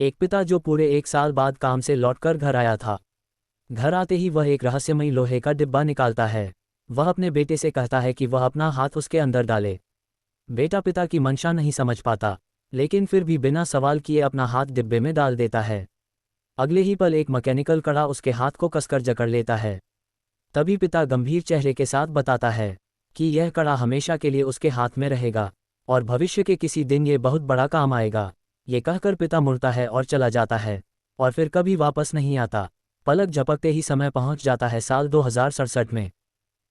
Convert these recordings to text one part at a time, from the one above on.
एक पिता जो पूरे 1 साल बाद काम से लौटकर घर आया था। घर आते ही वह एक रहस्यमयी लोहे का डिब्बा निकालता है। वह अपने बेटे से कहता है कि वह अपना हाथ उसके अंदर डाले। बेटा पिता की मंशा नहीं समझ पाता, लेकिन फिर भी बिना सवाल किए अपना हाथ डिब्बे में डाल देता है। अगले ही पल एक मैकेनिकल कड़ा उसके हाथ को कसकर जकड़ लेता है। तभी पिता गंभीर चेहरे के साथ बताता है कि यह कड़ा हमेशा के लिए उसके हाथ में रहेगा और भविष्य के किसी दिन ये बहुत बड़ा काम आएगा। ये कहकर पिता मुड़ता है और चला जाता है और फिर कभी वापस नहीं आता। पलक झपकते ही समय पहुंच जाता है साल 2067 में।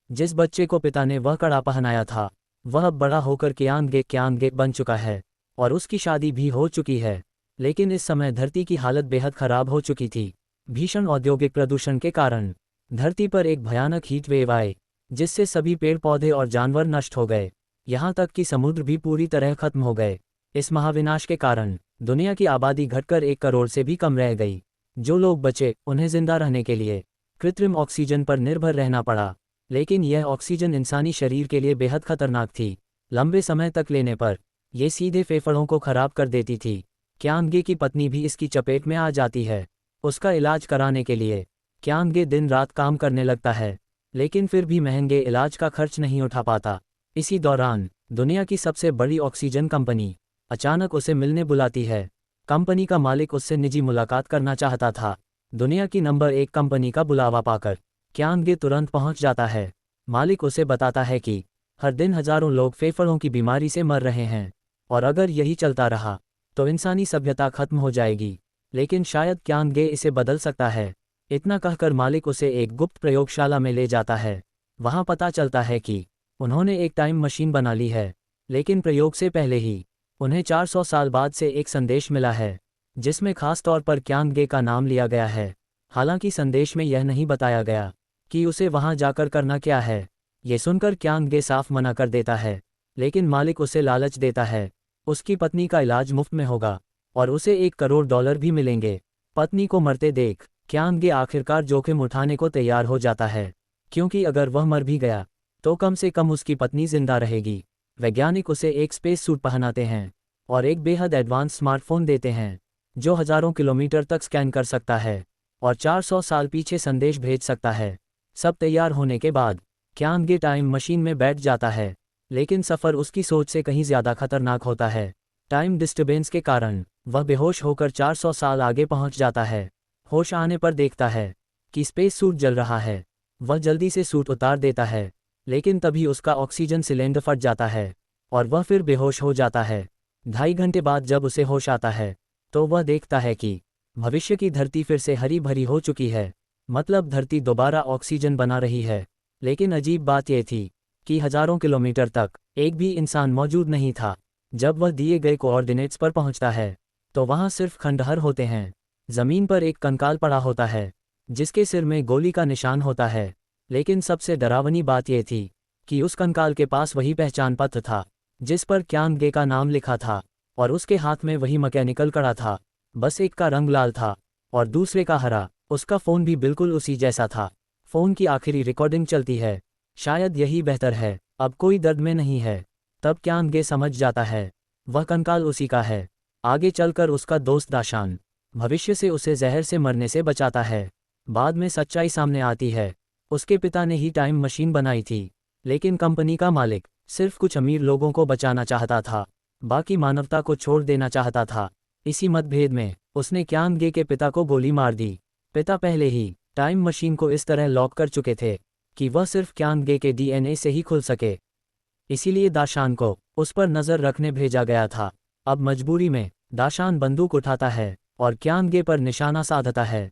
जिस बच्चे को पिता ने वह कड़ा पहनाया था वह अब बड़ा होकर क्यांगे बन चुका है और उसकी शादी भी हो चुकी है। लेकिन इस समय धरती की हालत बेहद खराब हो चुकी थी। भीषण औद्योगिक प्रदूषण के कारण धरती पर एक भयानक हीट वेव आए, जिससे सभी पेड़ पौधे और जानवर नष्ट हो गए। यहाँ तक कि समुद्र भी पूरी तरह खत्म हो गए। इस महाविनाश के कारण दुनिया की आबादी घटकर 1 करोड़ से भी कम रह गई। जो लोग बचे उन्हें जिंदा रहने के लिए कृत्रिम ऑक्सीजन पर निर्भर रहना पड़ा। लेकिन यह ऑक्सीजन इंसानी शरीर के लिए बेहद खतरनाक थी। लंबे समय तक लेने पर यह सीधे फेफड़ों को खराब कर देती थी। क्यांगे की पत्नी भी इसकी चपेट में आ जाती है। उसका इलाज कराने के लिए क्यांगे दिन रात काम करने लगता है, लेकिन फिर भी महंगे इलाज का खर्च नहीं उठा पाता। इसी दौरान दुनिया की सबसे बड़ी ऑक्सीजन कंपनी अचानक उसे मिलने बुलाती है। कंपनी का मालिक उससे निजी मुलाकात करना चाहता था। दुनिया की नंबर 1 कंपनी का बुलावा पाकर क्यांगे तुरंत पहुंच जाता है। मालिक उसे बताता है कि हर दिन हजारों लोग फेफड़ों की बीमारी से मर रहे हैं और अगर यही चलता रहा तो इंसानी सभ्यता खत्म हो जाएगी। लेकिन शायद क्यांगे इसे बदल सकता है। इतना कहकर मालिक उसे एक गुप्त प्रयोगशाला में ले जाता है। वहां पता चलता है कि उन्होंने एक टाइम मशीन बना ली है, लेकिन प्रयोग से पहले ही उन्हें 400 साल बाद से एक संदेश मिला है, जिसमें खास तौर पर क्यांगे का नाम लिया गया है। हालांकि संदेश में यह नहीं बताया गया कि उसे वहां जाकर करना क्या है। ये सुनकर क्यांगे साफ मना कर देता है, लेकिन मालिक उसे लालच देता है। उसकी पत्नी का इलाज मुफ्त में होगा और उसे $1 करोड़ भी मिलेंगे। पत्नी को मरते देख क्यांगे आखिरकार जोखिम उठाने को तैयार हो जाता है, क्योंकि अगर वह मर भी गया तो कम से कम उसकी पत्नी जिंदा रहेगी। वैज्ञानिक उसे एक स्पेस सूट पहनाते हैं और एक बेहद एडवांस स्मार्टफोन देते हैं, जो हजारों किलोमीटर तक स्कैन कर सकता है और 400 साल पीछे संदेश भेज सकता है। सब तैयार होने के बाद क्यांगे टाइम मशीन में बैठ जाता है, लेकिन सफ़र उसकी सोच से कहीं ज़्यादा खतरनाक होता है। टाइम डिस्टर्बेंस के कारण वह बेहोश होकर 400 साल आगे पहुंच जाता है। होश आने पर देखता है कि स्पेस सूट जल रहा है। वह जल्दी से सूट उतार देता है, लेकिन तभी उसका ऑक्सीजन सिलेंडर फट जाता है और वह फिर बेहोश हो जाता है। 2.5 घंटे बाद जब उसे होश आता है तो वह देखता है कि भविष्य की धरती फिर से हरी भरी हो चुकी है। मतलब धरती दोबारा ऑक्सीजन बना रही है। लेकिन अजीब बात यह थी कि हजारों किलोमीटर तक एक भी इंसान मौजूद नहीं था। जब वह दिए गए कोऑर्डिनेट्स पर पहुंचता है तो वहां सिर्फ खंडहर होते हैं। जमीन पर एक कंकाल पड़ा होता है, जिसके सिर में गोली का निशान होता है। लेकिन सबसे डरावनी बात यह थी कि उस कंकाल के पास वही पहचान पत्र था जिस पर क्यांगे का नाम लिखा था, और उसके हाथ में वही मैकेनिकल कड़ा था। बस एक का रंग लाल था और दूसरे का हरा। उसका फ़ोन भी बिल्कुल उसी जैसा था। फ़ोन की आखिरी रिकॉर्डिंग चलती है। शायद यही बेहतर है, अब कोई दर्द में नहीं है। तब क्यांगे समझ जाता है वह कंकाल उसी का है। आगे चलकर उसका दोस्त दाशान भविष्य से उसे जहर से मरने से बचाता है। बाद में सच्चाई सामने आती है, उसके पिता ने ही टाइम मशीन बनाई थी, लेकिन कंपनी का मालिक सिर्फ कुछ अमीर लोगों को बचाना चाहता था, बाकी मानवता को छोड़ देना चाहता था। इसी मतभेद में उसने क्यांगे के पिता को गोली मार दी। पिता पहले ही टाइम मशीन को इस तरह लॉक कर चुके थे कि वह सिर्फ क्यांगे के डीएनए से ही खुल सके। इसीलिए दाशान को उस पर नज़र रखने भेजा गया था। अब मजबूरी में दाशान बंदूक उठाता है और क्यांगे पर निशाना साधता है।